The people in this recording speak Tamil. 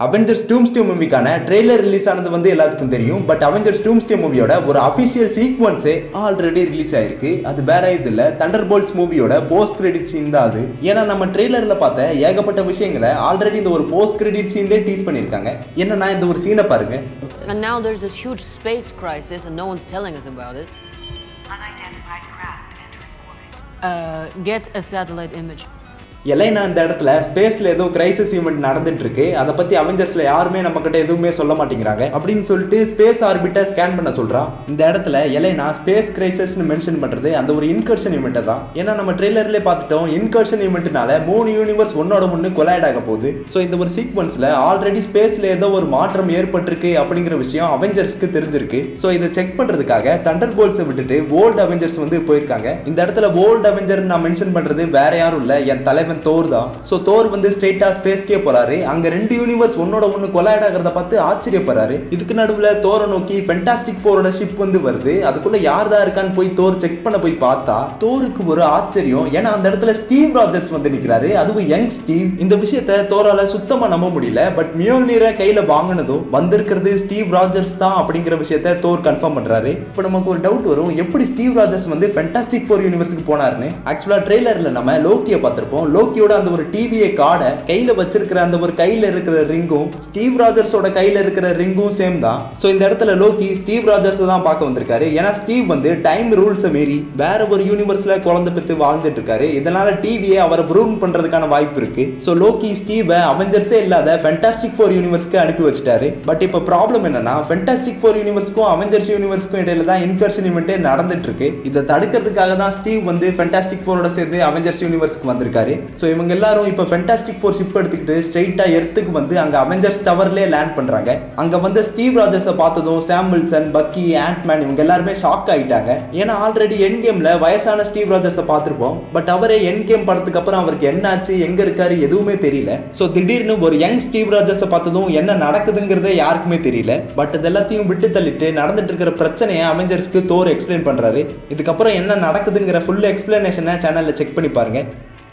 அவெஞ்சர்ஸ் டூம்ஸ்டே மூவிக்கான ட்ரெய்லர் ரிலீஸ் ஆனது வந்து எல்லாத்துக்கும் தெரியும். பட் அவெஞ்சர்ஸ் டூம்ஸ்டே மூவியோட ஒரு அஃபிஷியல் சீக்வன்ஸே ஆல்ரெடி ரிலீஸ் ஆயிருக்கு. அது வேற இது இல்ல, தண்டர்போல்ட்ஸ் மூவியோட போஸ்ட் கிரெடிட் சீன் தான் அது. ஏன்னா நம்ம ட்ரெய்லர்ல பார்த்த ஏகப்பட்ட விஷயங்களை ஆல்ரெடி இந்த ஒரு போஸ்ட் கிரெடிட் சீன்லேயே டீஸ் பண்ணியிருக்காங்க. என்னன்னா இந்த ஒரு சீனை பாருங்க. And now there's this huge space crisis and no one's telling us about it. Unidentified craft entering orbit. Get a satellite image. எலைனா இந்த இடத்துல ஸ்பேஸ்ல ஏதோ கிரைசிஸ் ஈவெண்ட் நடந்துட்டு இருக்கு, அதை பத்தி அவெஞ்சர்ஸ்ல யாருமே நம்ம கிட்ட எதுவுமே சொல்ல மாட்டேங்கிறாங்க அப்படின்னு சொல்லிட்டு ஸ்பேஸ் ஆர்பிட்டை ஸ்கேன் பண்ண சொல்றா. இந்த இடத்துல எலைனா ஸ்பேஸ் கிரைசிஸ்னு மென்ஷன் பண்றது அந்த ஒரு இன்கர்ஷன் ஈவெண்ட் தான். ஏன்னா நம்ம ட்ரெய்லர்லேயே பார்த்துட்டோம், இன்கர்ஷன் ஈவெண்ட்னால 3 யூனிவர்ஸ் ஒன்னோட ஒன்று கொலைட் ஆக போகுது. ஸோ இந்த ஒரு சீக்வன்ஸ்ல ஆல்ரெடி ஸ்பேஸ்ல ஏதோ ஒரு மாற்றம் ஏற்பட்டிருக்கு அப்படிங்கிற விஷயம் அவெஞ்சர்ஸ்க்கு தெரிஞ்சிருக்கு. ஸோ இதை செக் பண்றதுக்காக தண்டர் போல்ட்ஸை விட்டுட்டு ஓல்டு அவெஞ்சர்ஸ் வந்து போயிருக்காங்க. இந்த இடத்துல ஓல்டு அவெஞ்சர் நான் மென்ஷன் பண்றது வேற யாரும் இல்ல, என் தலைவன் தோர் தான். சோ தோர் வந்து ஸ்ட்ரைட்டா ஸ்பேஸ்க்கே போறாரு. அங்க 2 யூனிவர்ஸ் ஒன்னோட ஒன்னு கொலைட் ஆகிறத பார்த்து ஆச்சரியப்படுறாரு. இதுக்கு நடுவுல தோரை நோக்கி ஃபென்டாஸ்டிக் ஃபோரோட ஷிப் வந்து வருது. அதுக்குள்ள யார் தான் இருக்கான்னு போய் தோர் செக் பண்ண போய் பார்த்தா தோருக்கு ஒரு ஆச்சரியம். ஏன்னா அந்த இடத்துல ஸ்டீவ் ராஜர்ஸ் வந்து நிக்கிறாரு, அதுவும் யங் ஸ்டீவ். இந்த விஷயத்தை தோரால சுத்தமா நம்ப முடியல. பட் மியோல்னிரை கையில வாங்கினதும் வந்திருக்கிறது ஸ்டீவ் ராஜர்ஸ் தான் அப்படிங்கிற விஷயத்தை தோர் கன்ஃபார்ம் பண்றாரு. இப்போ நமக்கு ஒரு டவுட் வரும், எப்படி ஸ்டீவ் ராஜர்ஸ் வந்து ஃபென்டாஸ்டிக் ஃபோர் யூனிவர்ஸ்க்கு போனாருன்னு. ஆக்சுவலா ட்ரெய்லர்ல நம்ம லோக்கியை பார்த்திருப்போம். லோக்கியோட அந்த ஒரு டிவியை கார்டை கையில வச்சிருக்கிற அந்த ஒரு கையில இருக்கிற ரிங்கும் ஸ்டீவ் ராஜர்ஸோட கையில இருக்கிற ரிங்கும் சேம் தான். சோ இந்த இடத்துல லோக்கி ஸ்டீவ் ராஜர்ஸ் தான் பார்க்க வந்திருக்காரு. ஏன்னா ஸ்டீவ் வந்து டைம் ரூல்ஸை மீறி வேற ஒரு யூனிவர்ஸ்ல குழந்தை பெற்று வாழ்ந்துட்டு இருக்காரு. இதனால டிவியை அவரை ப்ரூவ் பண்றதுக்கான வாய்ப்பு இருக்கு. சோ லோக்கி ஸ்டீவை அவெஞ்சர்ஸே இல்லாத ஃபென்டாஸ்டிக் ஃபோர் யூனிவர்ஸ்க்கு அனுப்பி வச்சிட்டாரு. பட் இப்போ ப்ராப்ளம் என்னன்னா, ஃபென்டாஸ்டிக் ஃபோர் யூனிவர்ஸ்க்கும் அவெஞ்சர்ஸ் யூனிவர்ஸ்க்கும் இடையில தான் இன்கர்ஷன் ஈவென்ட்டே நடந்துட்டு இருக்கு. இதை தடுக்கிறதுக்காக தான் ஸ்டீவ் வந்து ஃபென்டாஸ்டிக் ஃபோரோட சேர்ந்து அவெஞ்சர்ஸ் யூனிவர்ஸ்க்கு வந்திருக்காரு. சோ இவங்க எல்லாரும் இப்போ ஃபென்டாஸ்டிக் ஃபோர் ஷிப் எடுத்துக்கிட்டு ஸ்ட்ரைட்டா எர்த்துக்கு வந்து அங்க அவெஞ்சர்ஸ் டவர்லயே லேண்ட் பண்றாங்க. அங்க வந்து ஸ்டீவ் ராஜர்ஸை பார்த்ததும் சாம் வில்சன், பக்கி, ஆண்ட்மேன் இவங்க எல்லாருமே ஷாக் ஆயிட்டாங்க. ஏன்னா ஆல்ரெடி எண்ட் கேம்ல வயசான ஸ்டீவ் ராஜர்ஸை பார்த்திருப்போம். பட் அவரே எண்ட் கேம் படத்துக்கு அப்புறம் அவருக்கு என்ன ஆச்சு, எங்க இருக்காரு எதுவுமே தெரியல. சோ திடீர்னு ஒரு யங் ஸ்டீவ் ராஜர்ஸை பார்த்ததும் என்ன நடக்குதுங்கிறதே யாருக்குமே தெரியல. பட் இது எல்லாத்தையும் விட்டு தள்ளிட்டு நடந்துட்டு இருக்கிற பிரச்சனையை அவெஞ்சர்ஸ்க்கு தோர் எக்ஸ்பிளைன் பண்றாரு. இதுக்கப்புறம் என்ன நடக்குதுங்கிற ஃபுல் எக்ஸ்பிளனேஷனை சேனல்ல செக் பண்ணி பாருங்க.